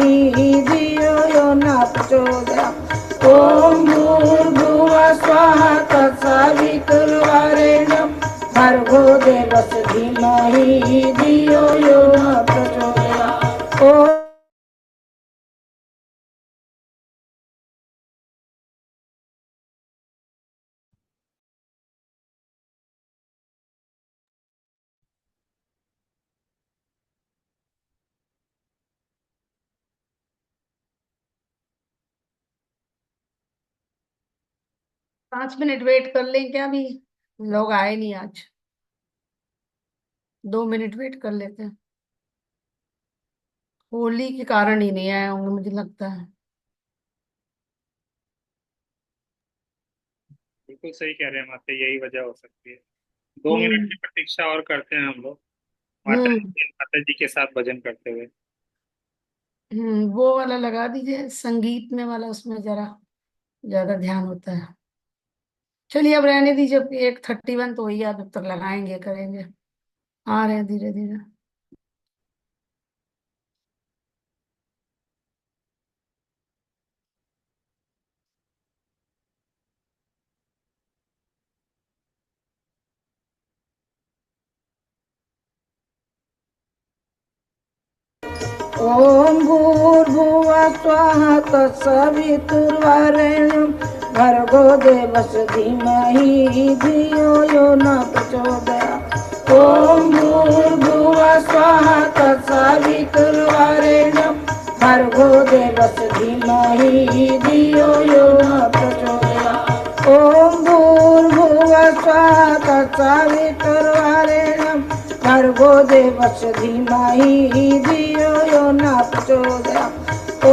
धियो यो न प्रचोदयात्। ॐ भूर्भुवः स्वः तत्सवितुर्वरेण्यं भर्गो देवस्य धीमहि धियो यो न प्रचोदयात्। ॐ 5 मिनट वेट कर लें क्या? अभी लोग आए नहीं आज। 2 मिनट वेट कर लेते हैं। होली के कारण ही नहीं आए होंगे मुझे लगता है। बिल्कुल सही कह रहे हैं माता, यही वजह हो सकती है। 2 मिनट हम्म। की प्रतीक्षा और करते हैं हम लोग, हम्म। माता जी के साथ भजन करते हुए। वो वाला लगा दीजिए, संगीत में वाला, उसमें जरा ज्यादा ध्यान होता है। चलिए अब रहने दीजिए, अब 1:31 तो ही, जब तक लगाएंगे करेंगे। आ रहे हैं धीरे धीरे। ॐ भूर्भुवः स्वः तत्सवितुर्वरेण्यं भर्गो देवस्य धीमहि धियो यो न प्रचोदयात्। ॐ भूर्भुवः स्वः तत्सवितुर्वरेण्यं भर्गो देवस्य धीमहि धियो यो न प्रचोदयात्। ॐ भूर्भुवः स्वः तत्सवितुर्वरेण्यं भर्गो देवस्य धीमहि धियो यो न प्रचोदयात्। ॐ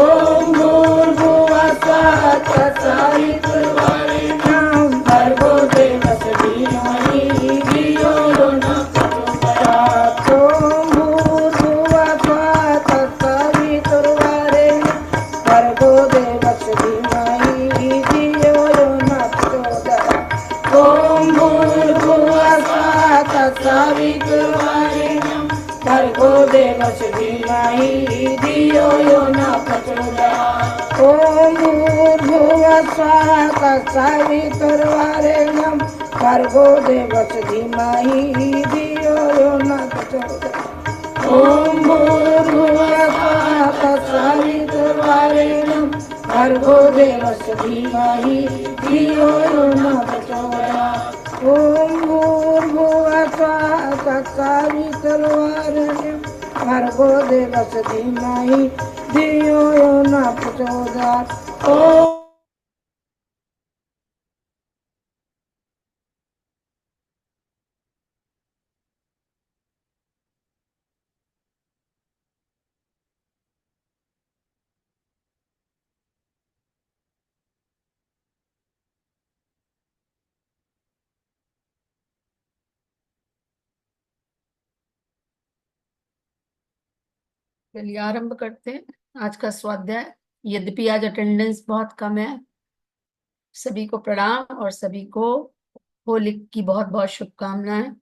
भूर्भुवः स्वः तत्सवितुर्वरेण्यं भर्गो देवस्य धीमहि धियो यो न प्रचोदयात्। ॐ भूर्भुवः स्वः तत्सवितुर्वरेण्यं भर्गो देवस्य धीमहि धियो यो न प्रचोदयात्। ॐ भूर्भुवः स्वः तत्सवितुर्वरेण्यं भर्गो देवस्य धीमहि धियो यो न प्रचोदयात्। ॐ भूर्भुवः स्वः तत्सवितुर्वरेण्यं भर्गो देवस्य धीमहि धियो यो न प्रचोदयात्। ॐ भूर्भुवः स्वः तत्सवितुर्वरेण्यं भर्गो देवस्य धीमहि धियो यो न प्रचोदयात्। ॐ भूर्भुवः स्वः तत्सवितुर्वरेण्यं भर्गो देवस्य धीमहि धियो यो न प्रचोदयात्। ॐ चलिए आरंभ करते हैं आज का स्वाध्याय। यद्यपि आज अटेंडेंस बहुत कम है, सभी को प्रणाम और सभी को होली की बहुत बहुत शुभकामनाएं।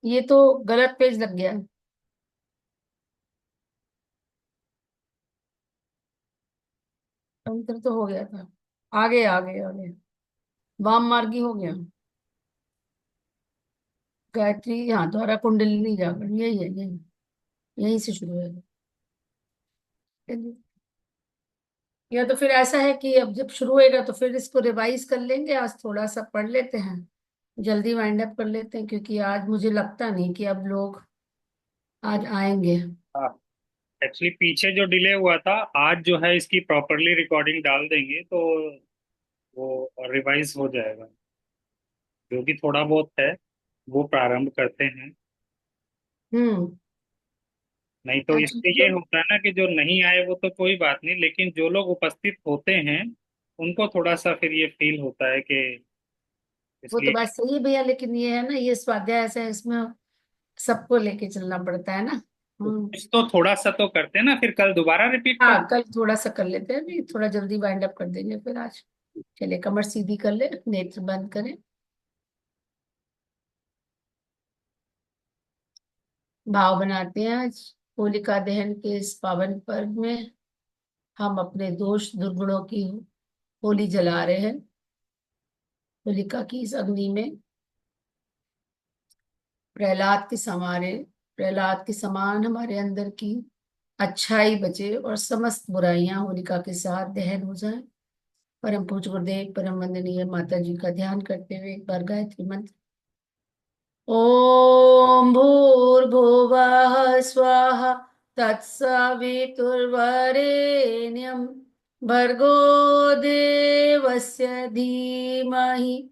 ये तो गलत पेज लग गया है। अंतर तो हो गया था। आगे आगे आगे वाम मार्गी हो गया। गायत्री, हाँ, द्वारा कुंडलिनी जागरण, यही है, यही यहीं से शुरू है। या तो फिर ऐसा है कि अब जब शुरू होएगा तो फिर इसको रिवाइज कर लेंगे। आज थोड़ा सा पढ़ लेते हैं, जल्दी वाइंड अप कर लेते हैं, क्योंकि आज मुझे लगता नहीं कि अब लोग आज आएंगे। हाँ, एक्चुअली पीछे जो डिले हुआ था, आज जो है इसकी प्रॉपरली रिकॉर्डिंग डाल देंगे तो वो रिवाइज हो जाएगा। जो भी थोड़ा बहुत है वो प्रारंभ करते हैं। हम्म। नहीं तो इससे एक्चुअली ये तो होता है ना कि जो नहीं आए वो तो कोई बात नहीं, लेकिन जो लोग उपस्थित होते हैं उनको थोड़ा सा फिर ये फील होता है कि वो तो इसलिए। बात सही है भैया, लेकिन ये है ना, ये स्वाध्याय ऐसा है, इसमें सबको लेके चलना पड़ता है ना। हम्म। कुछ तो थोड़ा सा तो करते हैं ना, फिर कल दोबारा रिपीट कर। हाँ, कल थोड़ा सा कर लेते हैं, नहीं थोड़ा जल्दी वाइंड अप कर देंगे फिर आज। चलिए कमर सीधी कर ले, नेत्र बंद करें। भाव बनाते हैं। आज होलिका दहन के इस पावन पर्व में हम अपने दोष दुर्गुणों की होली जला रहे हैं। होलिका की इस अग्नि में प्रहलाद के समारे प्रहलाद के समान हमारे अंदर की अच्छाई बचे और समस्त बुराइयां होलिका के साथ दहन हो जाए। परम पूज्य गुरुदेव परम वंदनीय माता जी का ध्यान करते हुए एक बार गायत्री मंत्र। ओम भूर्भुवः स्वाहा तत्सवितुर्वरेण्यं भर्गो देवस्य धीमहि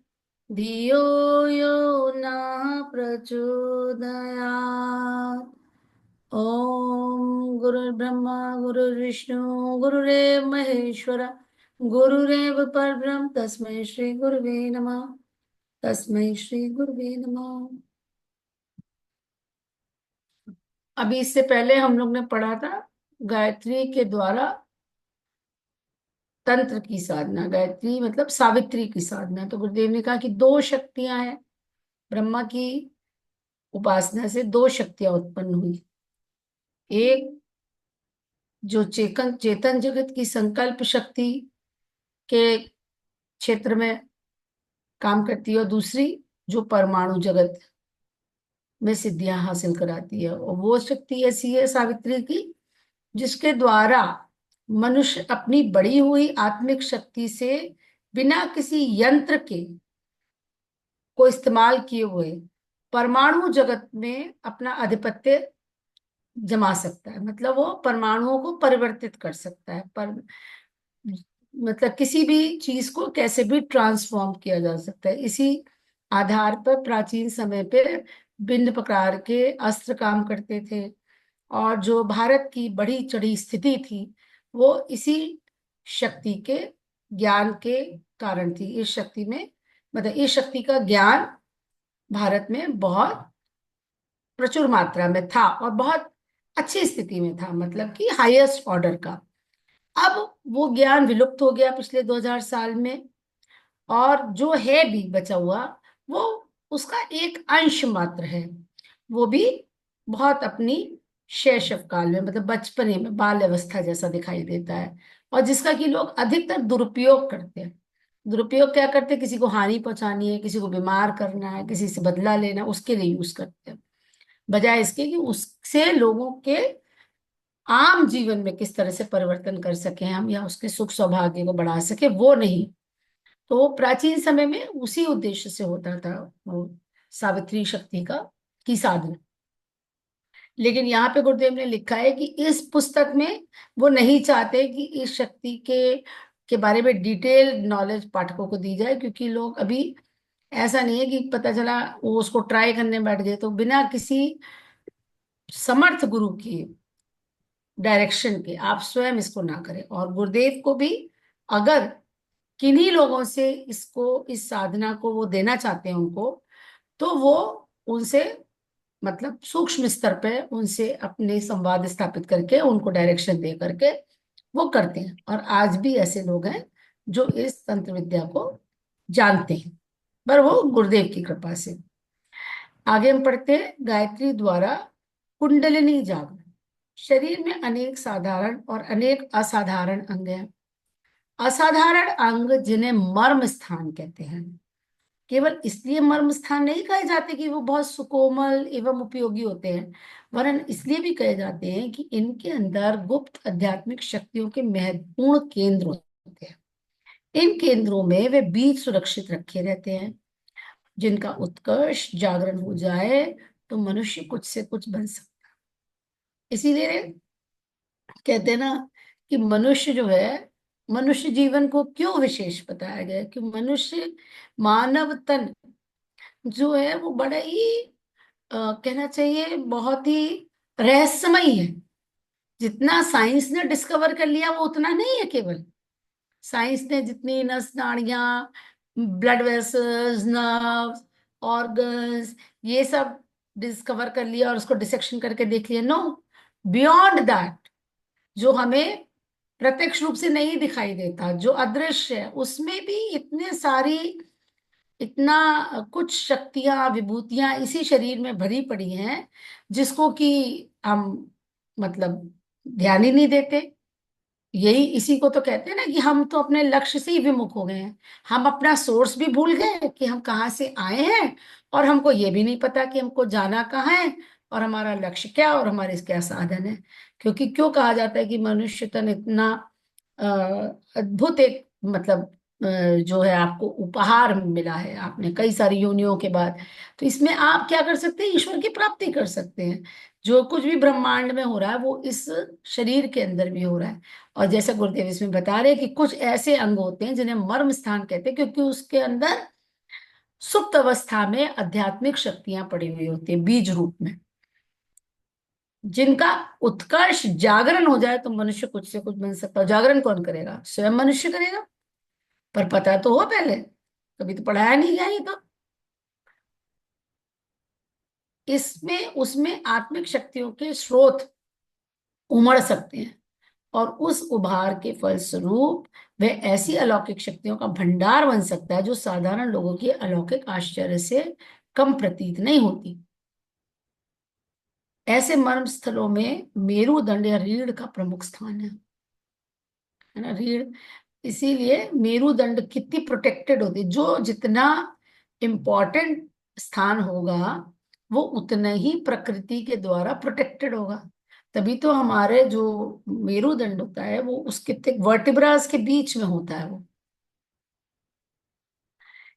धियो यो नः प्रचोदयात्। ओम गुरुर्ब्रह्मा गुरुर्विष्णु गुरुरेव महेश्वर गुरुरेव परब्रह्म तस्मै श्री गुरुवे नमः। तस्मै श्री गुरुवे नमः। अभी इससे पहले हम लोग ने पढ़ा था गायत्री के द्वारा तंत्र की साधना। गायत्री मतलब सावित्री की साधना। तो गुरुदेव ने कहा कि दो शक्तियां हैं। ब्रह्मा की उपासना से दो शक्तियां उत्पन्न हुई। एक जो चेतन चेतन जगत की संकल्प शक्ति के क्षेत्र में काम करती है, और दूसरी जो परमाणु जगत में सिद्धियां हासिल कराती है। और वो शक्ति ऐसी है सावित्री की, जिसके द्वारा मनुष्य अपनी बढ़ी हुई आत्मिक शक्ति से बिना किसी यंत्र के को इस्तेमाल किए हुए परमाणु जगत में अपना आधिपत्य जमा सकता है। मतलब वो परमाणुओं को परिवर्तित कर सकता है। पर मतलब किसी भी चीज को कैसे भी ट्रांसफॉर्म किया जा सकता है। इसी आधार पर प्राचीन समय पे भिन्न प्रकार के अस्त्र काम करते थे। और जो भारत की बढ़ी चढ़ी स्थिति थी वो इसी शक्ति के ज्ञान के कारण थी। इस शक्ति में मतलब इस शक्ति का ज्ञान भारत में बहुत प्रचुर मात्रा में था और बहुत अच्छी स्थिति में था, मतलब कि हाईएस्ट ऑर्डर का। अब वो ज्ञान विलुप्त हो गया पिछले 2000 साल में। और जो है भी बचा हुआ वो उसका एक अंश मात्र है। वो भी बहुत अपनी शैशव काल में मतलब बचपने में बाल अवस्था जैसा दिखाई देता है। और जिसका कि लोग अधिकतर दुरुपयोग करते हैं। दुरुपयोग क्या करते हैं? किसी को हानि पहुंचानी है, किसी को बीमार करना है, किसी से बदला लेना, उसके लिए यूज करते हैं। बजाय इसके कि उससे लोगों के आम जीवन में किस तरह से परिवर्तन कर सके हम, या उसके सुख सौभाग्य को बढ़ा सके, वो नहीं। तो वो प्राचीन समय में उसी उद्देश्य से होता था वो सावित्री शक्ति का की साधना। लेकिन यहाँ पे गुरुदेव ने लिखा है कि इस पुस्तक में वो नहीं चाहते कि इस शक्ति के बारे में डिटेल नॉलेज पाठकों को दी जाए, क्योंकि लोग अभी ऐसा नहीं है कि पता चला वो उसको ट्राई करने बैठ गए, तो बिना किसी समर्थ गुरु की डायरेक्शन के आप स्वयं इसको ना करें। और गुरुदेव को भी अगर किन्हीं लोगों से इसको इस साधना को वो देना चाहते हैं उनको, तो वो उनसे मतलब सूक्ष्म स्तर पे उनसे अपने संवाद स्थापित करके उनको डायरेक्शन दे करके वो करते हैं। और आज भी ऐसे लोग हैं जो इस तंत्र विद्या को जानते हैं, पर वो गुरुदेव की कृपा से। आगे हम पढ़ते हैं गायत्री द्वारा कुंडलिनी जागरण। शरीर में अनेक साधारण और अनेक असाधारण अंग हैं। असाधारण अंग जिन्हें मर्म स्थान कहते हैं, केवल इसलिए मर्म स्थान नहीं कहे जाते कि वो बहुत सुकोमल एवं उपयोगी होते हैं, वरन इसलिए भी कहे जाते हैं कि इनके अंदर गुप्त आध्यात्मिक शक्तियों के महत्वपूर्ण केंद्र होते हैं। इन केंद्रों में वे बीज सुरक्षित रखे रहते हैं, जिनका उत्कर्ष जागरण हो जाए तो मनुष्य कुछ से कुछ बन सकता है। इसीलिए कहते हैं ना कि मनुष्य जो है, मनुष्य जीवन को क्यों विशेष बताया गया है कि मनुष्य मानव तन जो है वो बड़ा ही कहना चाहिए बहुत ही रहस्यमय है। जितना साइंस ने डिस्कवर कर लिया वो उतना नहीं है। केवल साइंस ने जितनी नस नाड़ियां, ब्लड वेसल्स, नर्व्स, ऑर्गन्स, ये सब डिस्कवर कर लिया और उसको डिसेक्शन करके देख लिया। नो, बियॉन्ड दैट, जो हमें प्रत्यक्ष रूप से नहीं दिखाई देता, जो अदृश्य है, उसमें भी इतने सारी इतना कुछ शक्तियां विभूतियां इसी शरीर में भरी पड़ी हैं, जिसको कि हम मतलब ध्यान ही नहीं देते। यही इसी को तो कहते हैं ना कि हम तो अपने लक्ष्य से ही विमुख हो गए हैं। हम अपना सोर्स भी भूल गए कि हम कहाँ से आए हैं, और हमको ये भी नहीं पता कि हमको जाना कहाँ है, और हमारा लक्ष्य क्या और हमारे क्या साधन है। क्योंकि क्यों कहा जाता है कि मनुष्य तन इतना अ, अद्भुत एक मतलब जो है आपको उपहार मिला है, आपने कई सारी योनियों के बाद। तो इसमें आप क्या कर सकते हैं, ईश्वर की प्राप्ति कर सकते हैं। जो कुछ भी ब्रह्मांड में हो रहा है वो इस शरीर के अंदर भी हो रहा है। और जैसे गुरुदेव इसमें बता रहे हैं कि कुछ ऐसे अंग होते हैं जिन्हें मर्म स्थान कहते हैं, क्योंकि उसके अंदर सुप्त अवस्था में आध्यात्मिक शक्तियां पड़ी हुई होती है बीज रूप में, जिनका उत्कर्ष जागरण हो जाए तो मनुष्य कुछ से कुछ बन सकता है। जागरण कौन करेगा, स्वयं मनुष्य करेगा। पर पता तो हो पहले, कभी तो पढ़ाया नहीं गया ये तो। इसमें उसमें आत्मिक शक्तियों के स्रोत उमड़ सकते हैं, और उस उभार के फलस्वरूप वह ऐसी अलौकिक शक्तियों का भंडार बन सकता है जो साधारण लोगों के अलौकिक आश्चर्य से कम प्रतीत नहीं होती। ऐसे मर्म स्थलों में मेरुदंड या रीढ़ का प्रमुख स्थान है ना, रीढ़। इसीलिए मेरुदंड कितनी प्रोटेक्टेड होती है, जो जितना इम्पोर्टेंट स्थान होगा वो उतना ही प्रकृति के द्वारा प्रोटेक्टेड होगा। तभी तो हमारे जो मेरुदंड होता है वो उसके वर्टिब्रास के बीच में होता है वो।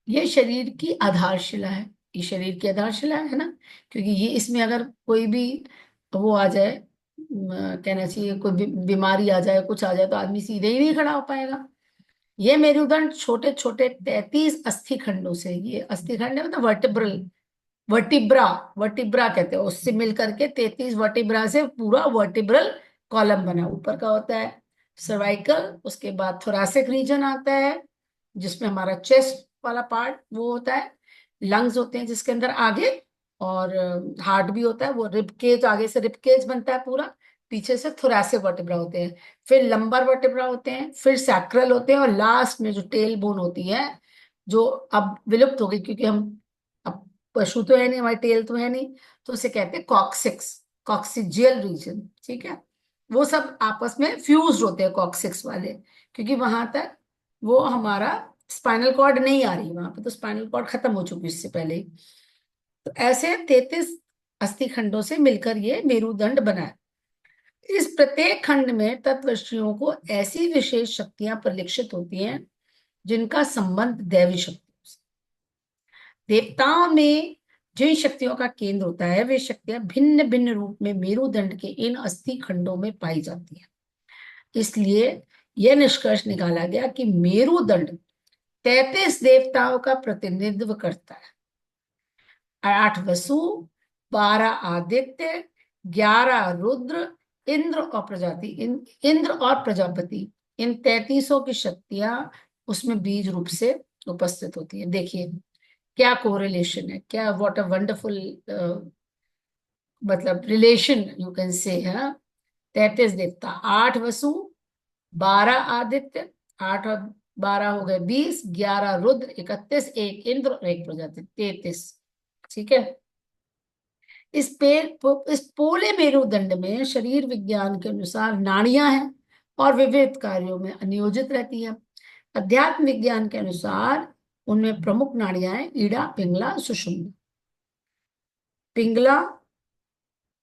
ये शरीर की आधारशिला है, ये शरीर की आधारशिला है ना। क्योंकि ये इसमें अगर कोई भी वो आ जाए, कहना चाहिए कोई बीमारी आ जाए, कुछ आ जाए, तो आदमी सीधे ही नहीं खड़ा हो पाएगा। ये मेरुदंड छोटे छोटे 33 अस्थि खंडों से, ये अस्थि खंड है मतलब वर्टिब्रल, वर्टिब्रा, वर्टिब्रा कहते हैं, उससे मिलकर के 33 वर्टिब्रा से पूरा वर्टिब्रल कॉलम बना। ऊपर का होता है सर्वाइकल, उसके बाद थोरैसिक रीजन आता है जिसमें हमारा चेस्ट वाला पार्ट वो होता है, लंग्स होते हैं जिसके अंदर आगे, और हार्ट भी होता है, वो रिब केज, आगे से रिब केज बनता है पूरा, पीछे से थोरैसिक वर्टिब्रा होते हैं, फिर लंबर वर्टिब्रा होते हैं, फिर सैक्रल होते हैं, और लास्ट में जो टेल बोन होती है, जो अब विलुप्त हो गई क्योंकि हम अब पशु तो है नहीं, हमारी टेल तो है नहीं, तो उसे कहते हैं कॉक्सिक्स, कॉक्सिजियल रीजन। ठीक है, वो सब आपस में फ्यूज होते हैं कॉक्सिक्स वाले, क्योंकि वहां तक वो हमारा स्पाइनल कॉर्ड नहीं आ रही, वहां पे तो स्पाइनल कॉर्ड खत्म हो चुकी इससे पहले ही। तो ऐसे 33 अस्थि खंडों से मिलकर ये मेरुदंड बना है। इस प्रत्येक खंड में तत्वश्रियों को ऐसी विशेष शक्तियां परिलक्षित होती हैं जिनका संबंध दैवी शक्तियों से। देवताओं में जिन शक्तियों का केंद्र होता है वे शक्तियां भिन्न भिन्न रूप में मेरुदंड के इन अस्थि खंडों में पाई जाती हैं। इसलिए यह निष्कर्ष निकाला गया कि मेरुदंड 33 देवताओं का प्रतिनिधित्व करता है। 8 वसु, 12 आदित्य, 11 रुद्र, इंद्र और प्रजाति इंद्र और प्रजापति, इन 33 की शक्तियां उसमें बीज रूप से उपस्थित होती है। देखिए क्या कोरिलेशन है, क्या व्हाट अ वंडरफुल मतलब रिलेशन यू कैन से है ना। 33 देवता, 8 वसु, 12 आदित्य, 8 और 12 हो गए 20, 11 रुद्र, 31 एक इंद्र और एक प्रजाति, 33। ठीक है। इस पोले मेरुदंड में शरीर विज्ञान के अनुसार नाड़ियां हैं और विविध कार्यों में नियोजित रहती है। अध्यात्म विज्ञान के अनुसार उनमें प्रमुख नाड़ियां हैं ईड़ा, पिंगला, सुषुम्ना। पिंगला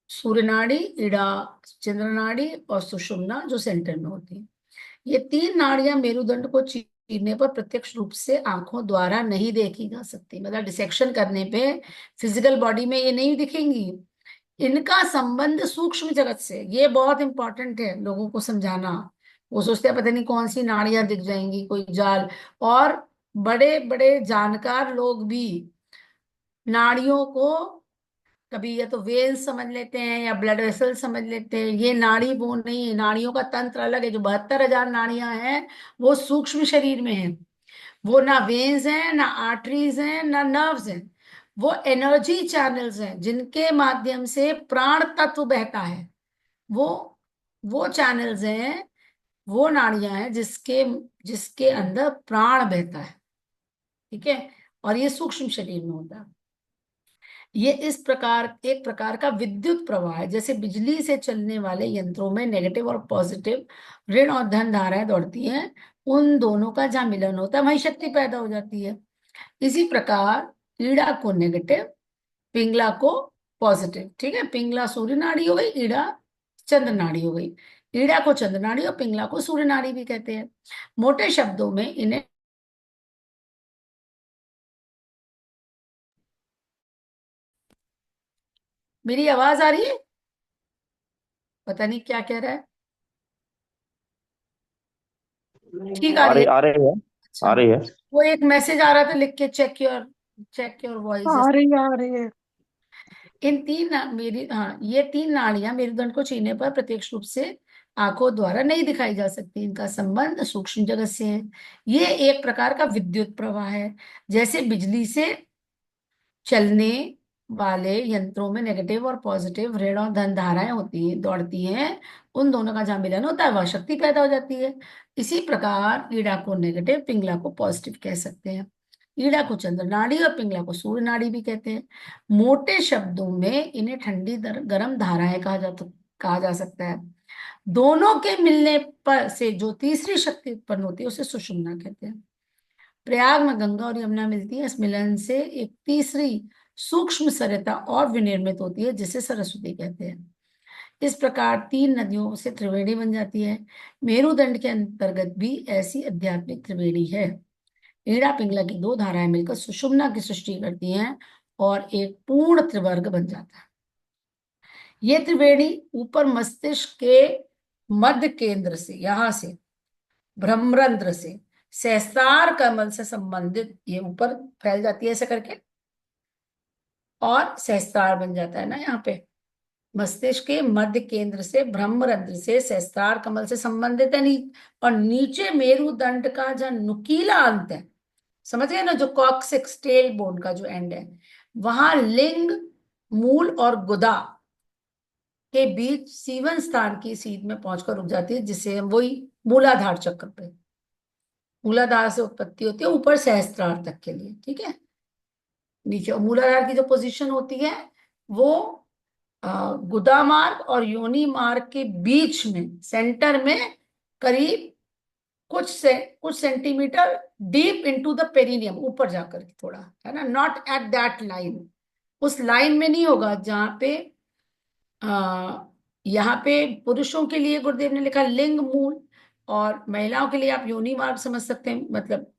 सूर्य नाड़ी, इड़ा चंद्र नाड़ी, और सुषुम्ना जो सेंटर में होती है। ये तीन नाड़ियां मेरुदंड को चीरने पर प्रत्यक्ष रूप से आंखों द्वारा नहीं देखी जा सकती, मतलब डिसेक्शन करने पे फिजिकल बॉडी में ये नहीं दिखेंगी। इनका संबंध सूक्ष्म जगत से, ये बहुत इंपॉर्टेंट है लोगों को समझाना। वो सोचते हैं पता नहीं कौन सी नाड़ियां दिख जाएंगी, कोई जाल। और बड़े बड़े जानकार लोग भी नाड़ियों को कभी या तो वेल समझ लेते हैं या ब्लड वेसल समझ लेते हैं। ये नाड़ी वो नहीं है, नाड़ियों का तंत्र अलग है। जो 72,000 नाड़ियां हैं वो सूक्ष्म शरीर में है। वो ना वेन्स हैं, ना आर्टरीज हैं, ना नर्व्स हैं। वो एनर्जी चैनल्स हैं जिनके माध्यम से प्राण तत्व बहता है। वो वो चैनल्स हैं, वो नाड़ियां हैं जिसके जिसके अंदर प्राण बहता है। ठीक है। और ये सूक्ष्म शरीर में होता है। ये इस प्रकार एक प्रकार का विद्युत प्रवाह है। जैसे बिजली से चलने वाले यंत्रों में नेगेटिव और पॉजिटिव, ऋण और धन धाराएं दौड़ती हैं, उन दोनों का जहां मिलन होता है वहीं शक्ति पैदा हो जाती है। इसी प्रकार ईड़ा को नेगेटिव, पिंगला को पॉजिटिव। ठीक है, पिंगला सूर्य नाड़ी हो गई, ईड़ा चंद्र नाड़ी हो गई। ईड़ा को चंद्र नाड़ी और पिंगला को सूर्य नाड़ी भी कहते हैं। मोटे शब्दों में इन्हें, मेरी आवाज आ रही है? पता नहीं क्या कह रहा है। ठीक आ रही है? आ रही है। अच्छा, आ रही है। वो एक मैसेज आ रहा था लिख के, चेक योर वॉइस। आ रही है। आ रही है। इन तीन मेरी, हाँ, ये तीन नाड़ियां मेरुदंड को छूने पर प्रत्यक्ष रूप से आंखों द्वारा नहीं दिखाई जा सकती। इनका संबंध सूक्ष्म जगत से है। ये एक प्रकार का विद्युत प्रवाह है। जैसे बिजली से चलने वाले यंत्रों में नेगेटिव और पॉजिटिव, ऋण और धन धाराएं होती हैं, दौड़ती हैं, उन दोनों का जहां मिलन होता है वह शक्ति पैदा हो जाती है। इसी प्रकार ईड़ा को नेगेटिव, पिंगला को पॉजिटिव कह सकते हैं। ईड़ा को चंद्र नाड़ी और पिंगला को सूर्य नाड़ी भी कहते हैं। मोटे शब्दों में इन्हें ठंडी गर्म धाराएं कहा जा सकता है। दोनों के मिलने पर से जो तीसरी शक्ति उत्पन्न होती है उसे सुषुम्ना कहते हैं। प्रयाग में गंगा और यमुना मिलती है, इस मिलन से एक तीसरी सूक्ष्म सरिता और विनिर्मित होती है जिसे सरस्वती कहते हैं। इस प्रकार तीन नदियों से त्रिवेणी बन जाती है। मेरुदंड के अंतर्गत भी ऐसी आध्यात्मिक त्रिवेणी है। ईड़ा पिंगला की दो धाराएं मिलकर सुषुम्ना की सृष्टि करती हैं और एक पूर्ण त्रिवर्ग बन जाता है। ये त्रिवेणी ऊपर मस्तिष्क के मध्य केंद्र से, यहां से ब्रह्मरंध्र से सहस्त्रार कमल से संबंधित, ये ऊपर फैल जाती है ऐसे करके और सहस्त्रार बन जाता है ना यहाँ पे। मस्तिष्क के मध्य केंद्र से ब्रह्मरंध्र से सहस्त्रार कमल से संबंधित है और नीचे मेरुदंड का जो नुकीला अंत है, समझ गए ना, जो कॉक्सिक्स टेल बोन का जो एंड है, वहां लिंग, मूल और गुदा के बीच सीवन स्थान की सीध में पहुंचकर रुक जाती है, जिसे हम वही मूलाधार चक्र पे, मूलाधार से उत्पत्ति होती है ऊपर सहस्त्रार तक के लिए। ठीक है, नीचे मूलाधार की जो पोजीशन होती है वो गुदा मार्ग और योनि मार्ग के बीच में, सेंटर में, करीब कुछ centimetre deep into the perineum, ऊपर जाकर के थोड़ा, है ना, नॉट एट दैट लाइन, उस लाइन में नहीं होगा जहां पे आ, यहाँ पे पुरुषों के लिए गुरुदेव ने लिखा लिंग मूल, और महिलाओं के लिए आप योनि मार्ग समझ सकते हैं, मतलब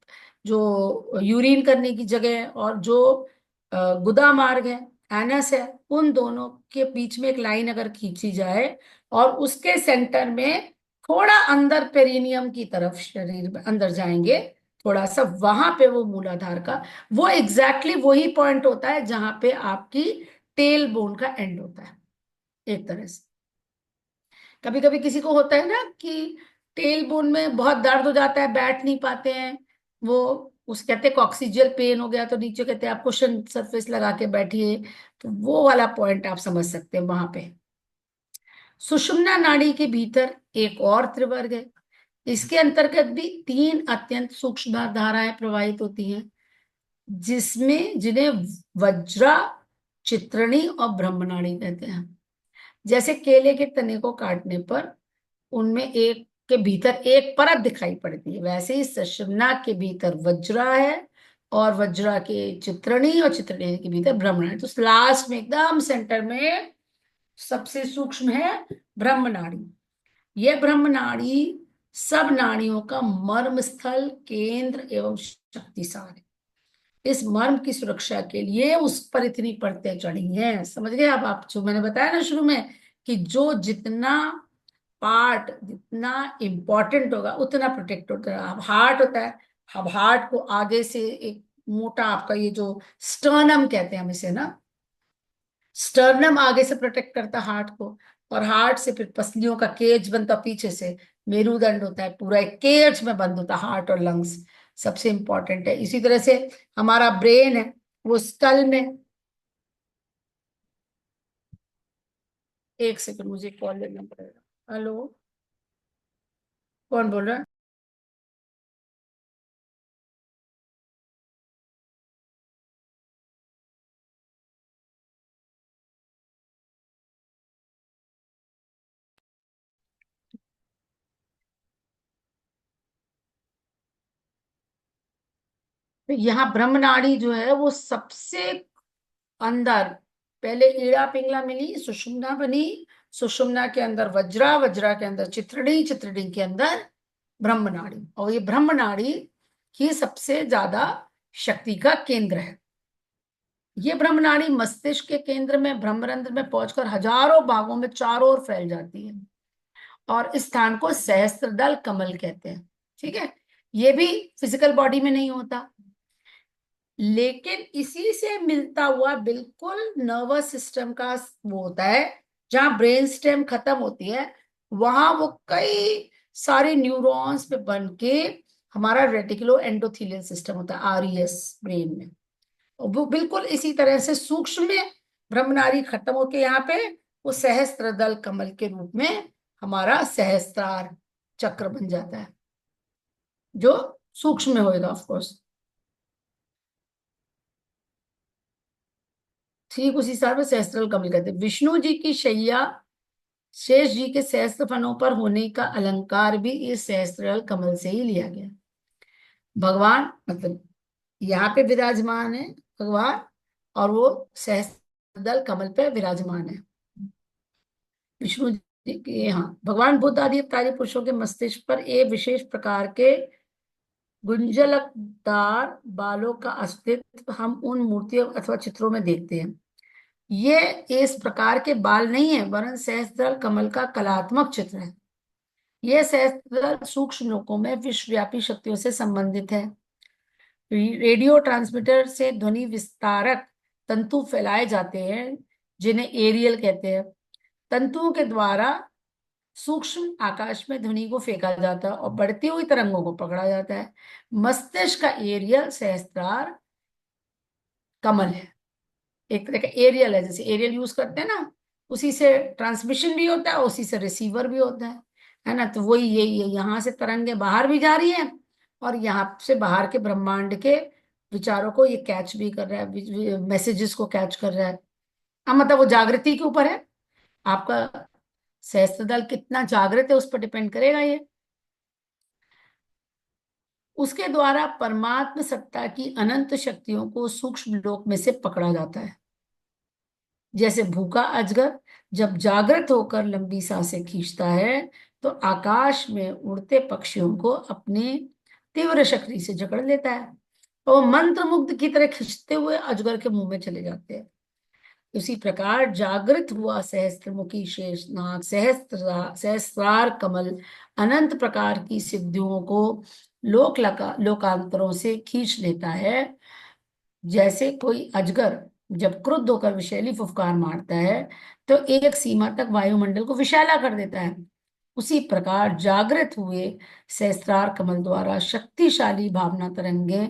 जो यूरिन करने की जगह है, और जो गुदा मार्ग है, एनस है, उन दोनों के बीच में एक लाइन अगर खींची जाए और उसके सेंटर में थोड़ा अंदर पेरिनियम की तरफ शरीर में अंदर जाएंगे थोड़ा सा, वहां पे वो मूलाधार का, वो एग्जैक्टली वही पॉइंट होता है जहां पे आपकी टेल बोन का एंड होता है एक तरह से। कभी कभी किसी को होता है ना कि टेल बोन में बहुत दर्द हो जाता है, बैठ नहीं पाते हैं, वो उस कहते हैं कॉक्सिजियल पेन हो गया, तो नीचे कहते हैं आप कुशन सरफेस लगा के बैठिए, तो वो वाला पॉइंट आप समझ सकते हैं वहां पे। सुषुम्ना नाड़ी के भीतर एक और त्रिवर्ग है। इसके अंतर्गत भी तीन अत्यंत सूक्ष्म धाराएं प्रवाहित होती हैं, जिसमें जिन्हें वज्रा, चित्रणी और ब्रह्मनाड़ी कहते हैं। जैसे केले के तने को काटने पर उनमें एक के भीतर एक परत दिखाई पड़ती है, वैसे ही सुषुम्ना के भीतर वज्रा है और वज्रा के चित्रणी और चित्रणी के भीतर ब्रह्मनाड़ी। तो लास्ट में एकदम सेंटर में सबसे सूक्ष्म है ब्रह्मनाड़ी। यह ब्रह्मनाड़ी सब नाड़ियों का मर्म स्थल, केंद्र एवं शक्तिसार है। इस मर्म की सुरक्षा के लिए उस पर इतनी परतें चढ़ी हैं, समझ गए आप जो मैंने बताया ना शुरू में, कि जो जितना पार्ट जितना इंपॉर्टेंट होगा उतना प्रोटेक्ट होता है। अब हार्ट होता है, अब हार्ट को आगे से एक मोटा आपका ये जो स्टर्नम कहते हैं हम इसे ना, स्टर्नम आगे से प्रोटेक्ट करता है हार्ट को, और हार्ट से फिर पसलियों का केज बनता पीछे से, मेरुदंड होता है पूरा एक केज में बंद होता है, हार्ट और लंग्स सबसे इंपॉर्टेंट है। इसी तरह से हमारा ब्रेन है, वो स्कल में, एक सेकंड मुझे कॉल लेना पड़ेगा। हेलो, कौन बोल रहा है? तो यहाँ ब्रह्म नाड़ी जो है वो सबसे अंदर, पहले ईड़ा पिंगला मिली, सुषुम्ना बनी, सुषुम्ना के अंदर वज्रा, वज्रा के अंदर चित्रड़ी, चित्रड़ी के अंदर ब्रह्म नाड़ी, और ये ब्रह्म नाड़ी ही सबसे ज्यादा शक्ति का केंद्र है। ये ब्रह्म नाड़ी मस्तिष्क के केंद्र में ब्रह्मरंध्र में पहुंचकर हजारों भागों में चारों ओर फैल जाती है, और इस स्थान को सहस्त्रदल कमल कहते हैं। ठीक है, ये भी फिजिकल बॉडी में नहीं होता, लेकिन इसी से मिलता हुआ बिल्कुल नर्वस सिस्टम का वो होता है, जहां ब्रेन स्टेम खत्म होती है, वहां वो कई सारे न्यूरॉन्स पे बन के हमारा रेटिकुलो एंडोथेलियल सिस्टम होता है, आरईएस, ब्रेन में। और वो बिल्कुल इसी तरह से सूक्ष्म में ब्रह्मनारी खत्म होके यहाँ पे वो सहस्त्रदल कमल के रूप में हमारा सहस्त्रार चक्र बन जाता है, जो सूक्ष्म में होएगा ऑफ कोर्स। ठीक उसी हिसाब में सहस्त्रदल कमल कहते हैं। विष्णु जी की शैया शेष जी के सहस्त्र फनों पर होने का अलंकार भी इस सहस्त्रदल कमल से ही लिया गया। भगवान मतलब यहाँ पे विराजमान है भगवान, और वो सहस्त्रदल कमल पे विराजमान है विष्णु जी के। यहाँ भगवान बुद्ध आदि अवतारी पुरुषों के मस्तिष्क पर एक विशेष प्रकार के गुंजलकदार बालों का अस्तित्व हम उन मूर्तियों अथवा चित्रों में देखते हैं। ये इस प्रकार के बाल नहीं है, वरन सहस्त्रदल कमल का कलात्मक चित्र है। यह सहस्त्रदल सूक्ष्म लोकों में विश्वव्यापी शक्तियों से संबंधित है। रेडियो ट्रांसमीटर से ध्वनि विस्तारक तंतु फैलाए जाते हैं, जिन्हें एरियल कहते हैं। तंतुओं के द्वारा सूक्ष्म आकाश में ध्वनि को फेंका जाता है और बढ़ती हुई तरंगों को पकड़ा जाता है। मस्तिष्क का एरियल सहस्त्रार कमल है, एक तरह का एरियल है, जैसे एरियल यूज करते हैं ना, उसी से ट्रांसमिशन भी होता है, उसी से रिसीवर भी होता है ना। तो वही यही है, यहाँ से तरंगे बाहर भी जा रही है, और यहाँ से बाहर के ब्रह्मांड के विचारों को ये कैच भी कर रहा है, मैसेजेस को कैच कर रहा है। अब मतलब वो जागृति के ऊपर है, आपका सहस्त्रदल कितना जागृत है उस पर डिपेंड करेगा ये। उसके द्वारा परमात्म सत्ता की अनंत शक्तियों को सूक्ष्म लोक में से पकड़ा जाता है। जैसे भूखा अजगर जब जागृत होकर लंबी सांसें खींचता है, तो आकाश में उड़ते पक्षियों को अपनी तीव्र शक्ति से जकड़ लेता है, और मंत्र मुग्ध की तरह खींचते हुए अजगर के मुंह में चले जाते हैं। उसी प्रकार जागृत हुआ सहस्त्रमुखी शेषनाग सहस्त्रार कमल अनंत प्रकार की सिद्धियों को लोकांतरों से खींच लेता है। जैसे कोई अजगर जब क्रुद्ध होकर विषैली फुफकार मारता है, तो एक सीमा तक वायुमंडल को विषैला कर देता है, उसी प्रकार जागृत हुए सहस्त्रार कमल द्वारा शक्तिशाली भावना तरंगे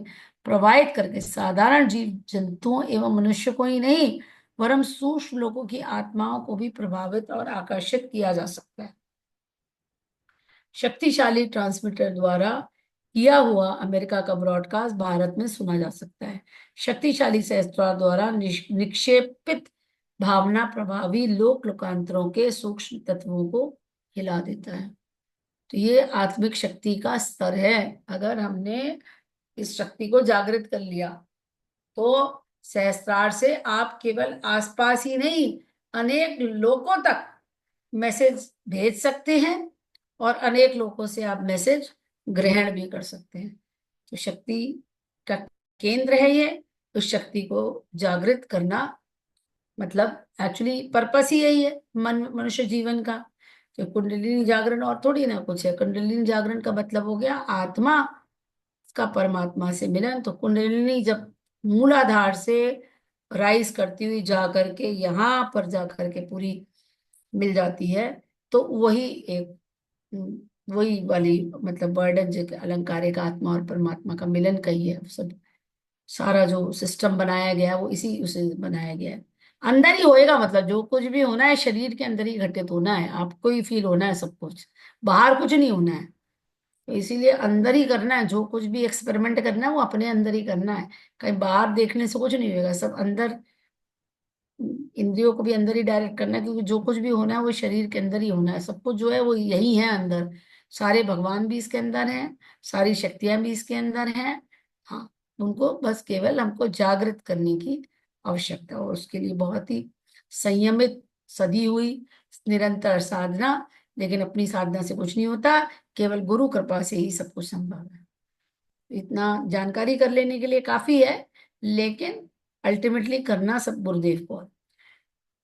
प्रवाहित करके साधारण जीव जंतुओं एवं मनुष्य को ही नहीं, वरन सूक्ष्म लोगों की आत्माओं को भी प्रभावित और आकर्षित किया जा सकता है। शक्तिशाली ट्रांसमीटर द्वारा किया हुआ अमेरिका का ब्रॉडकास्ट भारत में सुना जा सकता है। शक्तिशाली सहस्त्रार द्वारा निक्षेपित भावना प्रभावी लोकांतरों के सूक्ष्म तत्वों को हिला देता है। तो ये आत्मिक शक्ति का स्तर है। अगर हमने इस शक्ति को जागृत कर लिया, तो सहस्त्रार से आप केवल आसपास ही नहीं, अनेक लोगों तक मैसेज भेज सकते हैं, और अनेक लोगों से आप मैसेज ग्रहण भी कर सकते हैं। तो शक्ति का केंद्र है ये। उस शक्ति को जागृत करना मतलब एक्चुअली पर्पस ही यही है मनुष्य जीवन का। तो कुंडलिनी जागरण और थोड़ी ना कुछ है। कुंडलिनी जागरण का मतलब हो गया आत्मा का परमात्मा से मिलन। तो कुंडलिनी जब मूलाधार से राइज करती हुई जा करके यहाँ पर जा करके पूरी मिल जाती है, तो वही एक वही वाली मतलब वर्डन जो कि अलंकारिक आत्मा और परमात्मा का मिलन का ही है सब। सारा जो सिस्टम बनाया गया है वो इसी उसे बनाया गया है। अंदर ही होएगा, मतलब जो कुछ भी होना है शरीर के अंदर ही घटित होना है, आपको ही फील होना है सब कुछ, बाहर कुछ नहीं होना है। तो इसीलिए अंदर ही करना है, जो कुछ भी एक्सपेरिमेंट करना है वो अपने अंदर ही करना है। कहीं बाहर देखने से कुछ नहीं होगा, सब अंदर। इंद्रियों को भी अंदर ही डायरेक्ट करना है, क्योंकि जो कुछ भी होना है वो शरीर के अंदर ही होना है। सब कुछ जो है वो यही है अंदर। सारे भगवान भी इसके अंदर हैं, सारी शक्तियां भी इसके अंदर हैं। हाँ, उनको बस केवल हमको जागृत करने की आवश्यकता है, और उसके लिए बहुत ही संयमित, सदी हुई निरंतर साधना। लेकिन अपनी साधना से कुछ नहीं होता, केवल गुरु कृपा से ही सब कुछ संभव है। इतना जानकारी कर लेने के लिए काफी है, लेकिन अल्टीमेटली करना सब गुरुदेव को है।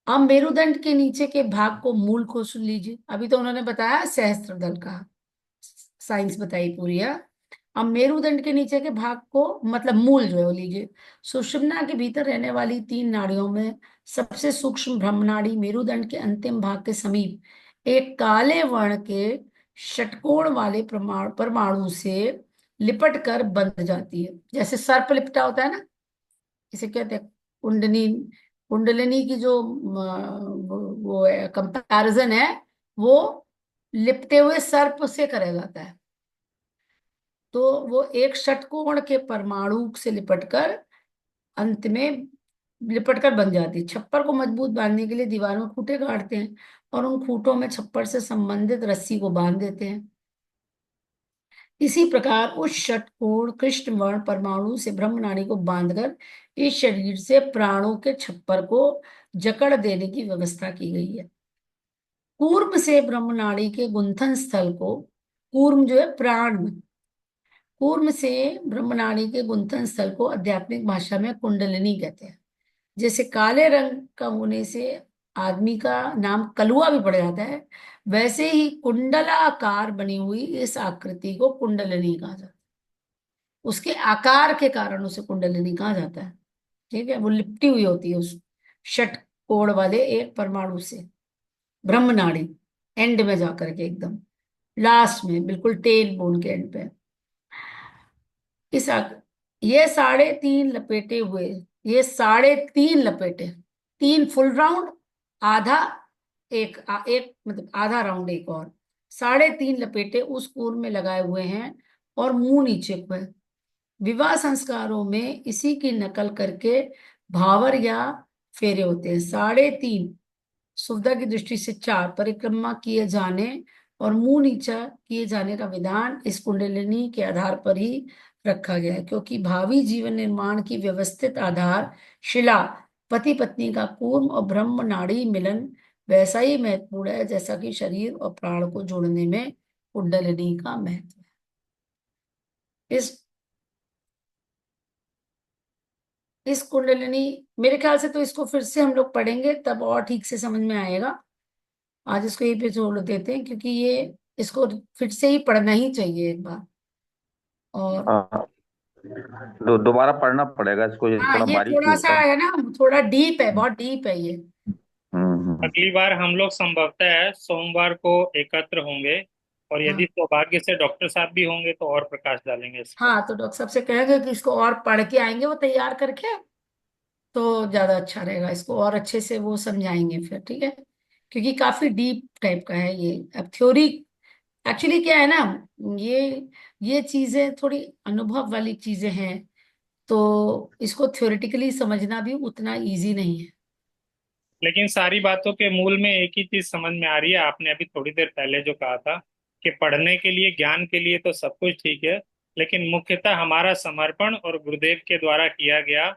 अब मेरुदंड के नीचे के भाग को, मूल को सुन लीजिए। अभी तो उन्होंने बताया सहस्त्रदल का, साइंस बताई पूरी है। अब मेरुदंड के नीचे के भाग को, मतलब मूल जो है वो लीजिए। सुषुम्ना के भीतर रहने वाली 3 नाड़ियों में सबसे सूक्ष्म ब्रह्मनाड़ी मेरुदंड के अंतिम भाग के समीप एक काले वर्ण के षटकोण वाले परमाणु से लिपट कर बंध जाती है। जैसे सर्प लिपटा होता है ना, इसे कहते हैं कुंडली। कुंडलिनी की जो वो है, कंपैरिजन है, वो लिपटे हुए सर्प से करा जाता है। तो वो एक षटकोण के परमाणु से लिपटकर अंत में लिपटकर बन जाती है। छप्पर को मजबूत बांधने के लिए दीवार में खूंटे गाड़ते हैं, और उन खूंटों में छप्पर से संबंधित रस्सी को बांध देते हैं। इसी प्रकार उस षटकोण कृष्ण वर्ण परमाणु से ब्रह्मनाड़ी को बांधकर इस शरीर से प्राणों के छप्पर को जकड़ देने की व्यवस्था की गई है। कूर्म से ब्रह्मनाड़ी के गुंथन स्थल को, कूर्म जो है प्राण में, कूर्म से ब्रह्मनाड़ी के गुंथन स्थल को आध्यात्मिक भाषा में कुंडलिनी कहते हैं। जैसे काले रंग का होने से आदमी का नाम कलुआ भी पड़ जाता है, वैसे ही कुंडलाकार बनी हुई इस आकृति को कुंडलिनी कहा जाता है। उसके आकार के कारण उसे कुंडलिनी कहा जाता है। ठीक है, वो लिपटी हुई होती है उस षटकोण वाले एक परमाणु से। ब्रह्मनाड़ी एंड में जाकर के, एकदम लास्ट में, बिल्कुल टेल बोन के एंड पे इस ये 3.5 लपेटे हुए, ये 3.5 लपेटे, 3 फुल राउंड, आधा, एक मतलब आधा राउंड एक और, 3.5 लपेटे उस कोर में लगाए हुए हैं, और मुंह नीचे को है। विवाह संस्कारों में इसी की नकल करके भावर या फेरे होते हैं। 3.5 सुविधा की दृष्टि से 4 परिक्रमा किए जाने और मुंह नीचा किए जाने का विधान इस कुंडलिनी के आधार पर ही रखा गया है, क्योंकि भावी जीवन निर्माण की व्यवस्थित आधार शिला पति पत्नी का कूर्म और ब्रह्म नाड़ी मिलन वैसा ही महत्वपूर्ण है जैसा कि शरीर और प्राण को जोड़ने में कुंडलिनी का महत्व है। इस कुंडलिनी, मेरे ख्याल से तो इसको फिर से हम लोग पढ़ेंगे तब और ठीक से समझ में आएगा। आज इसको यहीं पे छोड़ देते हैं, क्योंकि ये, इसको फिर से ही पढ़ना ही चाहिए एक बार। और हाँ, दोबारा पढ़ना पड़ेगा इसको, ये हाँ, थोड़ा ये बारीकी थोड़ा सा है। है ना, थोड़ा डीप है, बहुत डीप है ये। हम्म। अगली बार हम लोग संभवतः सोमवार को एकत्र होंगे, और यदि हाँ सौभाग्य से डॉक्टर साहब भी होंगे तो और प्रकाश डालेंगे इस पर। हाँ, तो डॉक्टर साहब से कहेंगे कि इसको और पढ़ के आएंगे वो तैयार करके, तो ज्यादा अच्छा रहेगा। इसको और अच्छे से वो समझाएंगे फिर, ठीक है, क्योंकि काफी डीप टाइप का है ये। अब थ्योरी, एक्चुअली क्या है ना, ये ये चीजें थोड़ी अनुभव वाली चीजें हैं, तो इसको थ्योरेटिकली समझना भी उतना इजी नहीं है। लेकिन सारी बातों के मूल में एक ही चीज समझ में आ रही है, आपने अभी थोड़ी देर पहले जो कहा था कि पढ़ने के लिए, ज्ञान के लिए तो सब कुछ ठीक है, लेकिन मुख्यतः हमारा समर्पण और गुरुदेव के द्वारा किया गया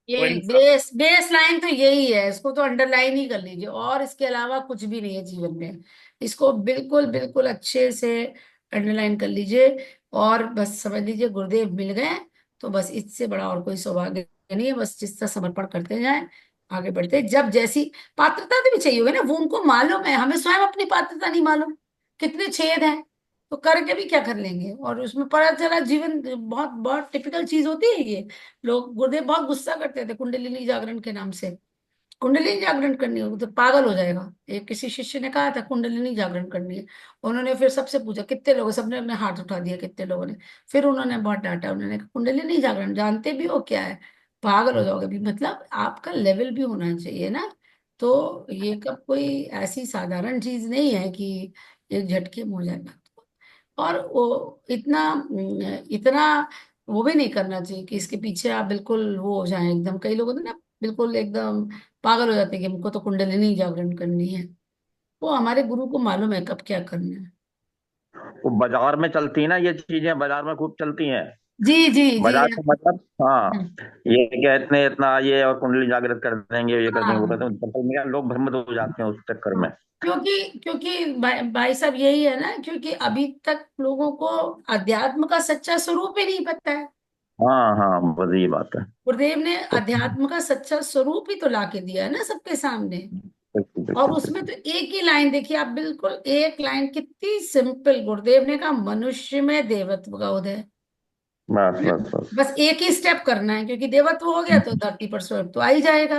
यही वही सब। बेस लाइन तो यही है, इसको तो अंडरलाइन ही कर लीजिए, और इसके अलावा कुछ भी नहीं है जीवन में। इसको बिल्कुल बिल्कुल अच्छे से अंडरलाइन कर लीजिए, और बस समझ लीजिए गुरुदेव मिल गए, तो बस इससे बड़ा और कोई सौभाग्य नहीं है। बस जिसका समर्पण करते जाएं, आगे बढ़ते, जब जैसी पात्रता तो भी चाहिए होगी ना, वो उनको मालूम है, हमें स्वयं अपनी पात्रता नहीं मालूम, कितने छेद हैं, तो करके भी क्या कर लेंगे। और उसमें पता चला जीवन, बहुत बहुत टिपिकल चीज होती है ये। लोग, गुरुदेव बहुत गुस्सा करते थे कुंडलिनी जागरण के नाम से। कुंडलिनी जागरण करनी हो तो पागल हो जाएगा। एक किसी शिष्य ने कहा था कुंडलिनी जागरण करनी है, उन्होंने फिर सबसे पूछा कितने लोग, सबने अपने हाथ उठा दिया कितने लोगों ने। फिर उन्होंने बहुत डांटा, उन्होंने कहा कुंडलिनी जागरण जानते भी हो क्या है, पागल हो जाओगे भी, मतलब आपका लेवल भी होना चाहिए ना। तो ये कब कोई ऐसी साधारण चीज नहीं है कि एक झटके में हो जाएगा। और वो इतना इतना वो भी नहीं करना चाहिए कि इसके पीछे आप बिल्कुल वो हो जाएं एकदम। कई लोग होते हैं ना, बिल्कुल एकदम पागल हो जाते हैं कि हमको तो कुंडलिनी जागरण करनी है। वो हमारे गुरु को मालूम है कब क्या करना है। वो बाजार में चलती है ना, ये चीजें बाजार में खूब चलती हैं। जी जी जी। मजाक का मतलब, हाँ, हम्म, ये कहते हैं इतना ये और कुंडली जागृत कर देंगे, ये कर देंगे, वो हाँ करते हैं, तो मेरा लोग भ्रमित हो जाते हैं उस चक्कर हाँ। में। क्योंकि क्योंकि भाई साहब यही है ना, क्योंकि अभी तक लोगों को अध्यात्म का सच्चा स्वरूप ही नहीं पता है। हाँ हाँ, बस ये बात है। गुरुदेव ने तो अध्यात्म का सच्चा स्वरूप ही तो लाके दिया है ना सबके सामने। बिल्कुल और बिल्कुल उसमें बिल्कुल। तो एक ही लाइन देखिए आप, बिल्कुल एक लाइन, कितनी सिंपल। गुरुदेव ने कहा मनुष्य में देवत्व का उदय बस है ना। बस बस। बस एक ही स्टेप करना है, क्योंकि देवत्व हो गया तो धरती पर स्वर्ग तो आ ही जाएगा।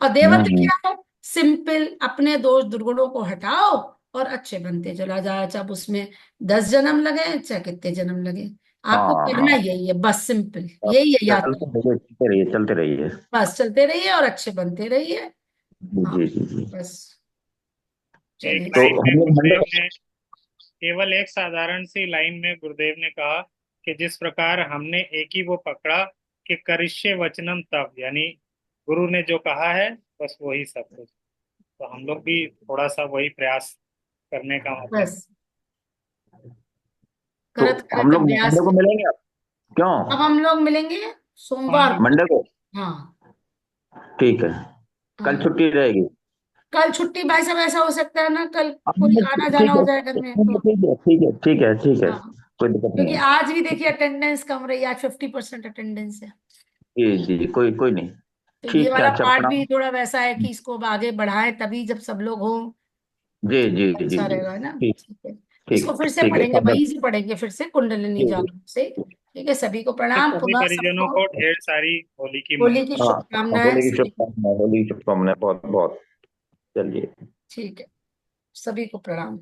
और देवत्व हम्म, क्या है? सिंपल, अपने दोष दुर्गुणों को हटाओ और अच्छे बनते चला जाए, चाहे अब उसमें 10 जन्म लगे चाहे कितने जन्म लगे। आपको हाँ करना हाँ। यही है, बस सिंपल यही है चलते यात्रा। रहिए, चलते रहिए, चलते रहिए। बस चलते रहिए और अच्छे बनते रहिए। जी हाँ जी जी जी। बस। एक चलिए। तो लाइन में हम लोग गुरुदेव मंडल। ने, केवल एक साधारण सी लाइन में गुरुदेव ने कहा कि जिस प्रकार हमने एक ही वो पकड़ा कि करिष्ये वचनम तब, यानी गुरु ने जो कहा है बस वही सब कुछ। तो हम लोग भी थोड़ा सा वही प्रयास करने का मतलब। बस तो करत हम करत लोग अभ्यास मंडे को करें। मिलेंगे अब? क्यों? अब हम लोग मिलेंगे सोमवार हाँ, को। मंडे को? हाँ ठीक है। कल हाँ। छुट्टी रहेगी? कल छुट्टी भाई साहब, ऐसा हो सकता है ना कल हाँ, कोई आना जाना ठीक हो है, जाए घर ठीक में है, तो। ठीक है, ठीक है, ठीक है, ठीक है। हाँ, कोई दिक्कत नहीं क्योंकि है। आज भी देखिए अटेंडेंस कम रही, आज 50% अटेंडेंस है। जी जी, कोई कोई नहीं। तो ये ठीक है, वाला अच्छा, पार्ट भी प्रणाम। थोड़ा वैसा है कि इसको अब आगे बढ़ाए, तभी जब सब लोग हों जी तो जी जी अच्छा जी। रहेगा, है ना। ठीक। ठीक है। इसको ठीक फिर से ठीक है, पढ़ेंगे, सब वहीं से पढ़ेंगे फिर से कुंडलिनी जी जी। जागरण से। ठीक है, सभी को कि प्रणाम सभी पुनः परिजनों सबको। को ढेर सारी होली की होली की हाँ मंगल। हाँ, शुभकामनाएं होली की सभी को। शुभकामनाएं, होली की शुभकामनाएं, बहुत बहुत। चलिए। ठीक है, सभी को प्रणाम।